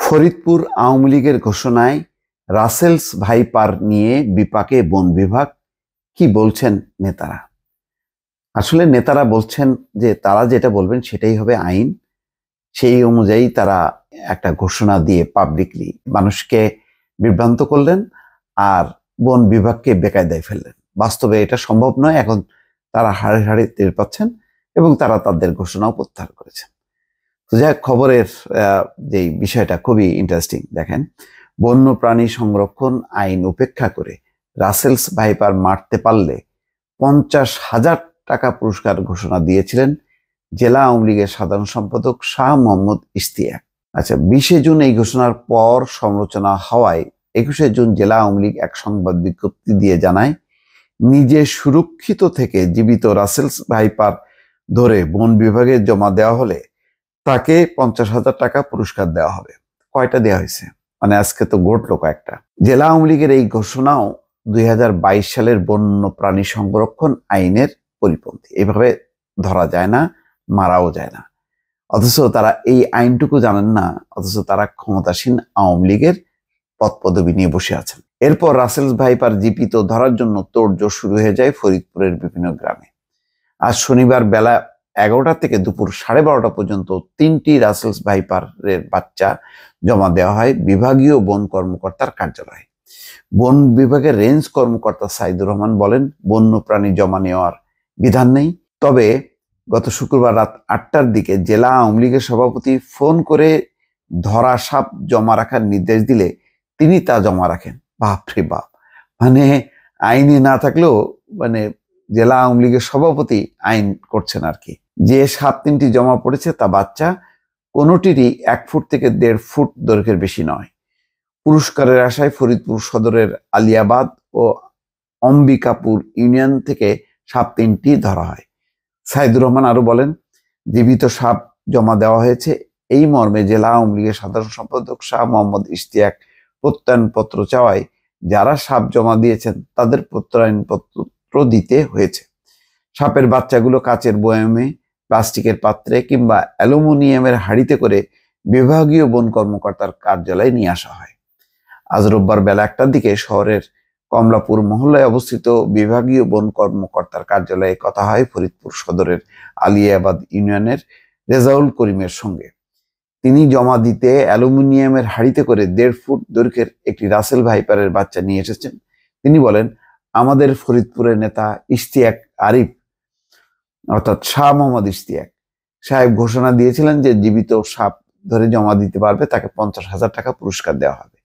ফরিদপুর আওয়ামী লীগের ঘোষণায় Russell's viper নিয়ে বিপাকে বন বিভাগ। কি বলছেন নেতারা? আসলে নেতারা বলছেন যে তারা যেটা বলবেন সেটাই হবে আইন। সেই অনুযায়ী তারা একটা ঘোষণা দিয়ে পাবলিকলি মানুষকে বিভ্রান্ত করলেন আর বন বিভাগকে বেকায়দায় ফেললেন। বাস্তবে এটা সম্ভব নয়। এখন তারা হাড়ে হাড়ে টের পাচ্ছেন এবং তারা তাদের ঘোষণাও প্রত্যাহার করেছেন। তো যাই হোক, খবরের যে বিষয়টা খুবই ইন্টারেস্টিং। দেখেন, বন্য প্রাণী সংরক্ষণ আইন উপেক্ষা করে রাসেলস ভাইপার মারতে পারলে 50,000 টাকা পুরস্কার ঘোষণা দিয়েছিলেন জেলা আওয়ামী লীগের সাধারণ সম্পাদক শাহ মোহাম্মদ ইশতিয়াক। আচ্ছা, 20 জুন এই ঘোষণার পর সমালোচনা হওয়ায় 21 জুন জেলা আওয়ামী লীগ এক সংবাদ বিজ্ঞপ্তি দিয়ে জানায়, নিজে সুরক্ষিত থেকে জীবিত রাসেলস ভাইপার ধরে বন বিভাগে জমা দেওয়া হলে তাকে 50,000 টাকা পুরস্কার দেওয়া হবে। কয়টা দেওয়া হয়েছে? মানে আজকে তো ঘটলো কয়েকটা। জেলা আওয়ামী লীগের এই ঘোষণাও 2022 সালের বন্য প্রাণী সংরক্ষণ আইনের পরিপন্থী। এভাবে ধরা যায় না, মারাও যায় না। অথচ তারা এই আইনটুকু জানেন না, অথচ তারা ক্ষমতাসীন আওয়ামী লীগের পদ পদবি নিয়ে বসে আছেন। এরপর রাসেলস ভাইপার জীবিত ধরার জন্য তোড়জোড় শুরু হয়ে যায় ফরিদপুরের বিভিন্ন গ্রামে। আজ শনিবার বেলা 11টা থেকে দুপুর 12:30 পর্যন্ত 3টি রাসেলস ভাইপারের বাচ্চা জমা দেওয়া হয় বিভাগীয় বন কর্মকর্তার কার্যালয়ে। বন বিভাগের রেঞ্জ কর্মকর্তা সাইদুর রহমান বলেন, বন্য প্রাণী জমা নেওয়ার বিধান নেই। তবে গত শুক্রবার রাত 8টার দিকে জেলা আওয়ামী লীগের সভাপতি ফোন করে ধরা সাপ জমা রাখার নির্দেশ দিলে তিনি তা জমা রাখেন। বাপরে বাপ! মানে আইনে না থাকলেও মানে জেলা আওয়ামী লীগের সভাপতি আইন করছেন আর কি। যে সাপ 3টি জমা পড়েছে তা বাচ্চা, কোনোটিরই 1 ফুট থেকে 1.5 ফুট দৈর্ঘ্যের বেশি নয়। পুরস্কারের আশায় ফরিদপুর সদরের আলিয়াবাদ ও অম্বিকাপুর ইউনিয়ন থেকে সাপ 3টি ধরা হয়। সাইদুর রহমান আরো বলেন, জীবিত সাপ জমা দেওয়া হয়েছে। এই মর্মে জেলা আওয়ামী লীগের সাধারণ সম্পাদক শাহ মোহাম্মদ ইশতিয়াক প্রত্যয়নপত্র চাওয়ায় যারা সাপ জমা দিয়েছেন তাদের প্রত্যয়নপত্র দিতে হয়েছে। সাপের বাচ্চাগুলো কাচের বয়ামে, প্লাস্টিকের পাত্রে কিংবা অ্যালুমিনিয়ামের হাঁড়িতে করে বিভাগীয় বন কর্মকর্তার কার্যালয়ে নিয়ে আসা হয়। আজ রোববার বেলা 1টার দিকে শহরের কমলাপুর মহল্লায় অবস্থিত বিভাগীয় বন কর্মকর্তার কার্যালয়ে কথা হয় ফরিদপুর সদরের আলিয়াবাদ ইউনিয়নের রেজাউল করিমের সঙ্গে। তিনি জমা দিতে অ্যালুমিনিয়ামের হাঁড়িতে করে 1.5 ফুট দৈর্ঘ্যের একটি রাসেল ভাইপারের বাচ্চা নিয়ে এসেছেন। তিনি বলেন, আমাদের ফরিদপুরের নেতা ইশতিয়াক আরিফ অর্থাৎ শাহ মোহাম্মদ ইশতিয়াক সাহেব ঘোষণা দিয়েছিলেন যে জীবিত সাপ ধরে জমা দিতে পারবে তাকে 50,000 টাকা পুরস্কার দেওয়া হবে।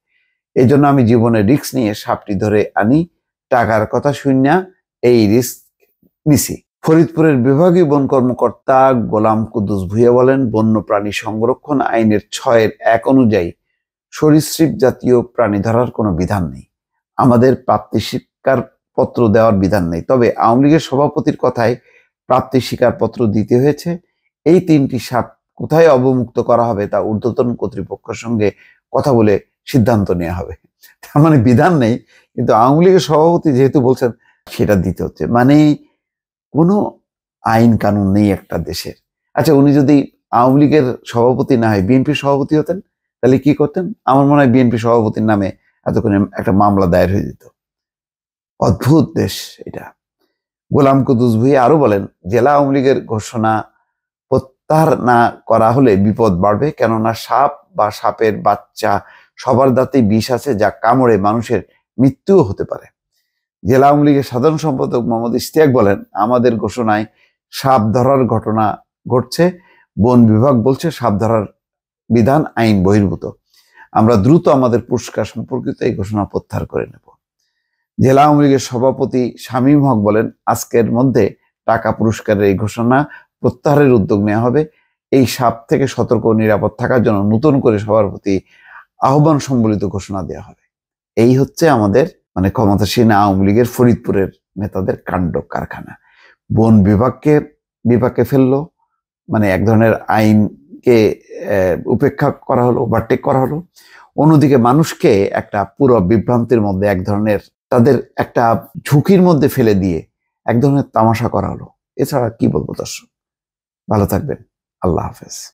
এই জন্য আমি জীবনে রিস্ক নিয়ে সাপটি ধরে আনি। টাকার কথা শুনিয়া এই রিস্ক নিছি। ফরিদপুরের বিভাগীয় বন কর্মকর্তা গোলাম কুদ্দুস ভূঁইয়া বলেন, বন্য প্রাণী সংরক্ষণ আইনের 6-1 অনুযায়ী সরীসৃপ জাতীয় প্রাণী ধরার কোনো বিধান নেই। আমাদের প্রাপ্তি স্বীকার পত্র দেওয়ার বিধান নেই। তবে আওয়ামী লীগের সভাপতির কথায় প্রাপ্তি স্বীকার পত্র দিতে হয়েছে। এই 3টি সাপ কোথায় অবমুক্ত করা হবে তা ঊর্ধ্বতন কর্তৃপক্ষের সঙ্গে কথা বলে সিদ্ধান্ত নেওয়া হবে। তার মানে বিধান নেই, কিন্তু আওয়ামী লীগের সভাপতি যেহেতু বলছেন সেটা দিতে হচ্ছে। মানে কোনো আইন কানুন নেই একটা দেশের। আচ্ছা, উনি যদি আওয়ামী লীগের সভাপতি না হয় বিএনপির সভাপতি হতেন, তাহলে কি করতেন? আমার মনে হয় বিএনপি সভাপতির নামে এতক্ষণে একটা মামলা দায়ের হয়ে যেত। অদ্ভুত দেশ এটা। গোলাম কুদ্দুস ভূঁইয়া আরো বলেন, জেলা আওয়ামী লীগের ঘোষণা প্রত্যাহার না করা হলে বিপদ বাড়বে, কেননা সাপ বা সাপের বাচ্চা সবার দাঁতেই বিষ আছে, যা কামড়ে মানুষের মৃত্যুও হতে পারে। জেলা আওয়ামী লীগের সাধারণ সম্পাদক মোহাম্মদ ইশতিয়াক বলেন, আমাদের ঘোষণায় সাপ ধরার ঘটনা ঘটছে। বন বিভাগ বলছে সাপ ধরার বিধান আইন বহির্ভূত। আমরা দ্রুত আমাদের পুরস্কার সম্পর্কিত এই ঘোষণা প্রত্যাহার করে নেব। জেলা আওয়ামী লীগের সভাপতি শামীম হক বলেন, আজকের মধ্যে টাকা পুরস্কারের এই ঘোষণা প্রত্যাহারের উদ্যোগ নেওয়া হবে। এই সাপ থেকে সতর্ক ও নিরাপদ থাকার জন্য নতুন করে সবার প্রতি আহ্বান সম্বলিত ঘোষণা দেওয়া হবে। এই হচ্ছে আমাদের মানে ক্ষমতাসীন আওয়ামী লীগের ফরিদপুরের নেতাদের কাণ্ড কারখানা। বন বিভাগকে ফেললো, মানে এক ধরনের আইনকে উপেক্ষা করা হলো, ওভারটেক করা হলো। অন্যদিকে মানুষকে একটা পুরো বিভ্রান্তির মধ্যে, এক ধরনের তাদের একটা ঝুঁকির মধ্যে ফেলে দিয়ে এক ধরনের তামাশা করা হলো। এছাড়া কি বলবো দর্শক? ভালো থাকবেন। আল্লাহ হাফেজ।